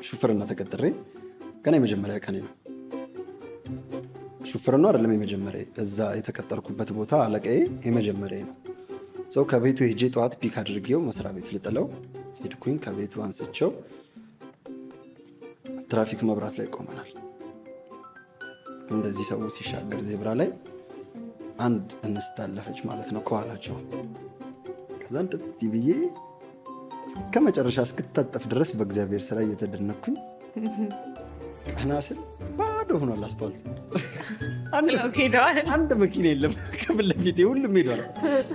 ሹፍርና ተቀጥሬ ገና የመጀመሪያ ቀኔ ነው። ሹፍርና አይደለም የመጀመሪያ እዛ የተቀጠርኩበት ቦታ አለቃዬ የመጀመሪያ ነው። ሰው ከቤቱ ሄጄ ጠዋት ፒክ አድርጌው መስሪያ ቤት ልጥለው ሄድኩኝ። ከቤቱ አንስቼው ትራፊክ መብራት ላይ ቆመናል። እንደዚህ ሰው ሲሻገር ዜብራ ላይ አንድ እንስት አለፈች ማለት ነው ከኋላቸው። ከዛ እንደዚህ ብዬ እስከ መጨረሻ እስክታጠፍ ድረስ በእግዚአብሔር ስራ እየተደነኩኝ ቀና ስል ባዶ ሆኗል አስፋልት። አንድ መኪና የለም ከፊት ለፊቴ፣ ሁሉም ሄዷል።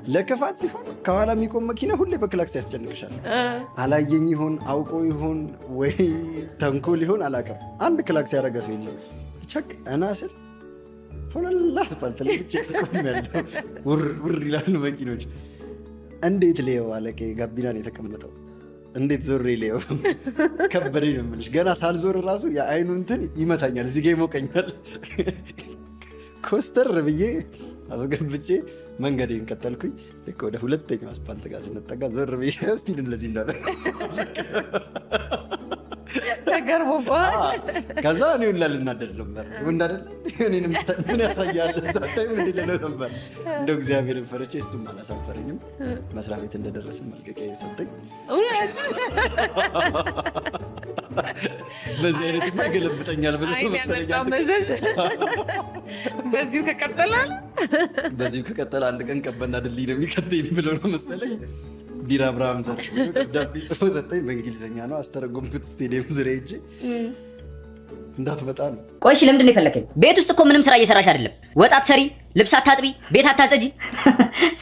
ለክፋት ሲሆን ከኋላ የሚቆም መኪና ሁሌ በክላክስ ያስጨንቅሻል። አላየኝ ይሆን አውቆ ይሆን ወይ ተንኮል ይሆን አላውቅም። አንድ ክላክስ ያደረገ ሰው የለም። ቸክ ቀና ስል ሁላ አስፋልት ላይ ብቻ ቆሜያለሁ። ውር ይላሉ መኪኖች። እንዴት ሌው አለቃዬ ጋቢናን የተቀመጠው እንዴት ዞሬ ሌው ከበደኝ ነው የምልሽ። ገና ሳልዞር ራሱ የአይኑ እንትን ይመታኛል፣ እዚህ ጋ ይሞቀኛል። ኮስተር ብዬ አስገብቼ መንገዴን ቀጠልኩኝ። ልክ ወደ ሁለተኛው አስፋልት ጋር ስንጠጋ ዞር ብዬ ስቲል እንደዚህ እንዳለ ከዛ እኔ ሁላ ልናደድ ነበር። እንዳደለ ምን ያሳያል ዛታይ ምን ሊለው ነበር። እንደው እግዚአብሔርን ፈርቼ እሱም አላሳፈረኝም። መስሪያ ቤት እንደደረስን መልቀቂያ የሰጠኝ በዚህ አይነት ይገለብጠኛል ብሎ መሰለኝ። በዚሁ ከቀጠለ አንድ ቀን ቀበና ድልድይ ነው የሚከተኝ ብሎ ነው መሰለኝ። ዲራ አብርሃም ደብዳቤ ጽፎ ሰጠኝ። በእንግሊዝኛ ነው አስተረጎምኩት። ስቴዲየም ዙሪያ ሄጄ እንዳትመጣ ነው። ቆይ እሺ፣ ለምንድን ነው የፈለከኝ? ቤት ውስጥ እኮ ምንም ስራ እየሰራሽ አይደለም። ወጥ አትሰሪ፣ ልብስ አታጥቢ፣ ቤት አታጸጂ።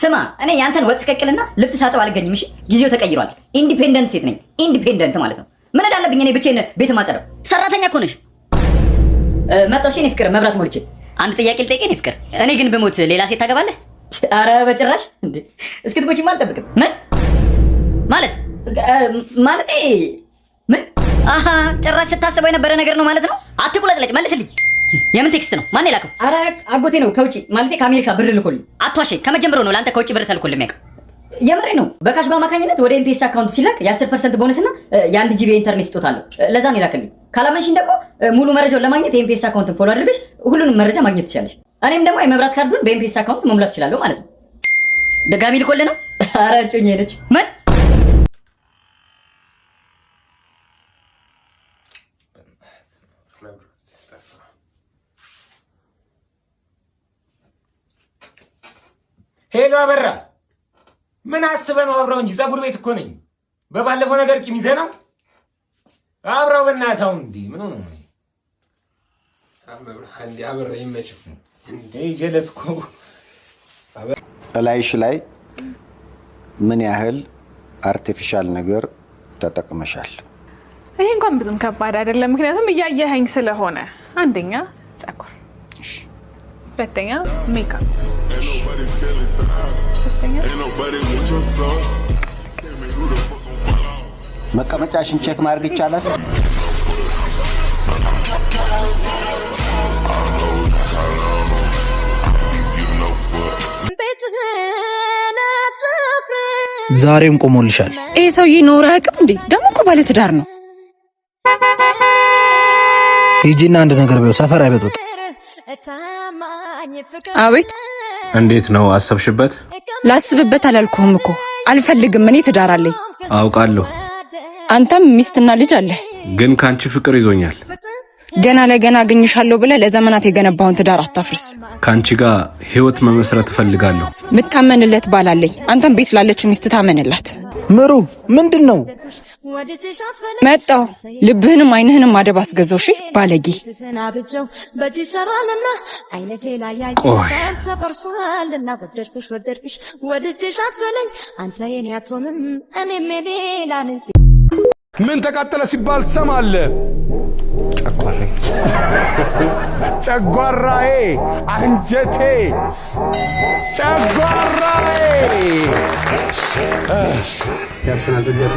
ስማ፣ እኔ ያንተን ወጥ ስቀቅልና ልብስ ሳጥብ አልገኝም። እሺ፣ ጊዜው ተቀይሯል። ኢንዲፔንደንት ሴት ነኝ። ኢንዲፔንደንት ማለት ነው ምን እንዳለብኝ እኔ ብቻዬን ቤት ማጸዳው? ሰራተኛ እኮ ነሽ። መጣሁ። እሺ፣ እኔ ፍቅር መብራት ሞልቼ አንድ ጥያቄ ልጠይቅህ። እኔ ፍቅር፣ እኔ ግን ብሞት ሌላ ሴት ታገባለህ? ኧረ በጭራሽ። እንዴ እስክትሞቺማ አልጠብቅም። ምን ማለት ምን? አሃ ጭራሽ ስታስበው የነበረ ነገር ነው ማለት ነው። አትቁለጥለጭ፣ መልስልኝ። የምን ቴክስት ነው? ማን የላከው? ኧረ አጎቴ ነው ከውጪ ማለቴ ከአሜሪካ ብር ልኮልኝ። አትዋሸኝ። ከመጀመሩ ነው ለአንተ ከውጪ ብር ተልኮልኝ የሚያውቀው? የምሬ ነው። በካሽ አማካኝነት ወደ ኤምፒኤስ አካውንት ሲላክ የ10% ቦነስ እና የ1 ጂቢ ኢንተርኔት ስጦታ አለው። ለዛ ነው ይላክልኝ። ካላመንሽኝ ደግሞ ሙሉ መረጃውን ለማግኘት የኤምፒኤስ አካውንትን ፎሎ አድርገሽ ሁሉንም መረጃ ማግኘት ትችላለሽ። እኔም ደግሞ የመብራት ካርዱን በኤምፒኤስ አካውንት መሙላት እችላለሁ ማለት ነው። ደጋሚ ልኮልህ ነው? ኧረ እጮኛዬ ሄደች። ምን ሄሎ አበራ፣ ምን አስበህ ነው? አብረው እንጂ ፀጉር ቤት እኮ ነኝ። በባለፈው ነገር ቂም ይዘህ ነው? አብረው በእናትህ አሁን እንዲህ ምን ሆነ? አበራ ይመችህ እንዴ ጀለስ እኮ እላይሽ ላይ ምን ያህል አርቲፊሻል ነገር ተጠቅመሻል? ይሄ እንኳን ብዙም ከባድ አይደለም፣ ምክንያቱም እያየኸኝ ስለሆነ። አንደኛ ፀጉር፣ ሁለተኛ ሜካፕ፣ ሶስተኛ መቀመጫሽን ቼክ ማድረግ ይቻላል? ዛሬም ቆሞልሻል። ይሄ ሰውዬ ኖረ አቅም እንዴ? ደግሞ እኮ ባለ ትዳር ነው። ሂጂና አንድ ነገር በይው፣ ሰፈር አይበጡት። አቤት። እንዴት ነው አሰብሽበት? ላስብበት አላልኩህም እኮ አልፈልግም። እኔ ትዳር አለኝ። አውቃለሁ። አንተም ሚስትና ልጅ አለ። ግን ካንቺ ፍቅር ይዞኛል። ገና ለገና አገኝሻለሁ ብለህ ለዘመናት የገነባውን ትዳር አታፍርስ። ካንቺ ጋር ህይወት መመስረት እፈልጋለሁ። ምታመንለት ባል አለኝ። አንተም ቤት ላለች ሚስት ታመንላት። ምሩ ምንድነው? መጣው። ልብህንም አይንህንም አደብ አስገዛው። እሺ ባለጌ። ምን ተቃጠለ ሲባል ትሰማለህ? ጨጓራዬ፣ አንጀቴ፣ ጨጓራዬ። ያርሰናል ደጋፊ